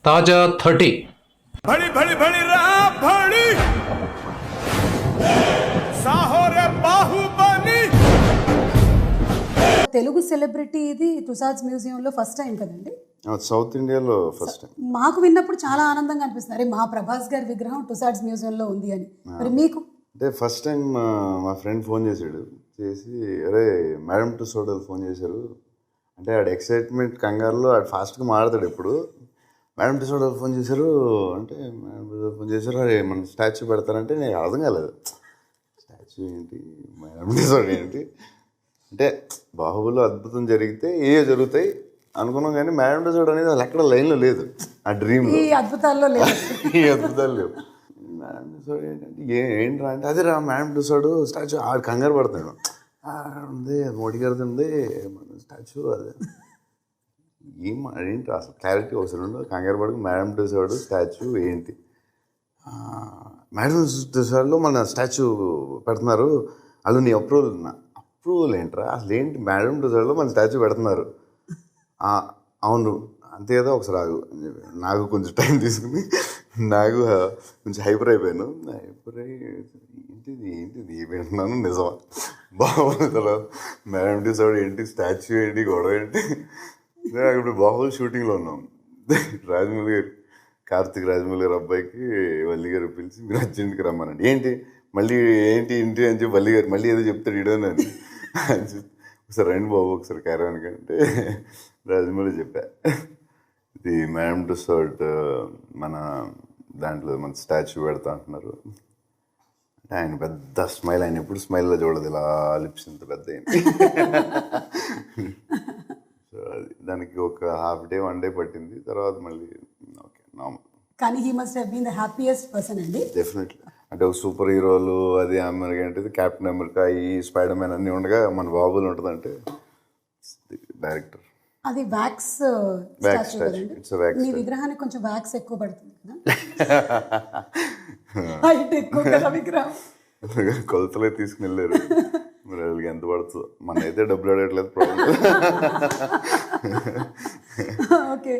తాజా 30 भड़ी भड़ी भड़ी रहा भड़ी साहो रे बाहुबली తెలుగు సెలబ్రిటీ ఇది టుసాడ్స్ మ్యూజియంలో ఫస్ట్ టైం కదండి. సౌత్ ఇండియాలో ఫస్ట్ టైం. మాకు విన్నప్పుడు చాలా ఆనందంగా అనిపిస్తుంది, అరే మా ప్రభాస్ గారి విగ్రహం టుసాడ్స్ మ్యూజియంలో ఉంది అని. మరి మీకు? అంటే ఫస్ట్ టైం మా ఫ్రెండ్ ఫోన్ చేశాడు, చేసి అరే మేడం టుసాడ్ ఫోన్ చేశారు అంటే ఆడ ఎక్సైట్మెంట్ కంగారులో ఆడు ఫాస్ట్గా మాట్లాడతాడు ఎప్పుడు. మేడం టుసాడ్ ఫోన్ చేశారు అంటే మేడం టుసాడ్ ఫోన్ చేశారు, అరే మన స్టాచ్యూ పెడతారంటే నేను అర్థం కాలేదు. స్టాచ్యూ ఏంటి, మేడం టుసాడ్ ఏంటి అంటే బాహుబలిలో అద్భుతం జరిగితే ఏ జరుగుతాయి అనుకున్నాం, కానీ మేడం టుసాడ్ అనేది అసలు ఎక్కడ లైన్లో లేదు. ఆ డ్రీమ్ ఈ అద్భుతాల్లో లేదు. ఈ అద్భుతాలు లేవు. మేడం టుసాడ్ ఏంటంటే ఏంట్రా అంటే అదే రా మేడం టుసాడ్ స్టాచ్యూ ఆడు కంగారు పడతాడు, ఉంది మోడీ గారిది ఉంది మన స్టాచ్యూ అదే ఏంటి అసలు క్లారిటీ అవసరం ఉండదు. కంగారు పడకు, మేడం టుసాడ్ స్టాచ్యూ ఏంటి, మేడం టుసాడ్లో మన స్టాచ్యూ పెడుతున్నారు, వాళ్ళు నీ అప్రూవల్ ఏంట్రా అసలు ఏంటి, మేడం టుసాడ్లో మన స్టాచ్యూ పెడుతున్నారు, అవును అంతే కదా ఒకసారి ఆగు అని చెప్పి నాకు కొంచెం టైం తీసుకుని నాకు కొంచెం హైపర్ అయిపోయాను. హైపర్ అయ్యి ఏంటిది పెడుతున్నాను నిజమా బాహుబలి తర్వాత మేడం టుసాడ్ ఏంటి, స్టాచ్యూ ఏంటి, గొడవ ఏంటి. ఇప్పుడు బాహుబలి షూటింగ్లో ఉన్నాం, రాజమౌళి గారు కార్తిక్ రాజమౌళి గారు అబ్బాయికి వల్లి గారు పిలిచి మీరు అర్జెంట్కి రమ్మనండి, ఏంటి మళ్ళీ ఏంటి ఇంటి అని చెప్పి వల్లి గారు మళ్ళీ ఏదో చెప్తాడు ఇడోనని ఒకసారి రండి బాబు ఒకసారి క్యారవాన్కి అంటే రాజమౌళి చెప్పా, ఇది మేడం టుసాడ్ మన దాంట్లో మన స్టాచ్యూ పెడతా అంటున్నారు అంటే ఆయన పెద్ద స్మైల్, ఆయన ఎప్పుడు స్మైల్లో చూడదు, ఇలా లిప్స్ ఇంత పెద్ద అయింది. సో అది దానికి ఒక హాఫ్ డే 1 డే పట్టింది, తర్వాత మళ్ళీ ఓకే నార్మల్. కానీ he must have been the happiest person అండి. డెఫినెట్లీ. అంటే ఒక సూపర్ హీరోలు అది అమెరికా అంటే క్యాప్టెన్ అమెరికా ఈ స్పైడర్ మ్యాన్ అన్నీ ఉండగా మన బాబులు ఉంటుంది అంటే డైరెక్టర్. అది వ్యాక్స్ statue. కదండి. It's a wax me statue. విగ్రహానికి కొంచెం వ్యాక్స్ ఎక్కువ పడుతుంది కదా, హైట్ ఎక్కువ కదా విగ్రహం. కొలతలే తీసుకుని వెళ్ళారు, మరి వాళ్ళకి ఎంత పడుతుందో, మన అయితే డబ్బులు అడగట్లేదు ప్రాబ్లం. ఓకే.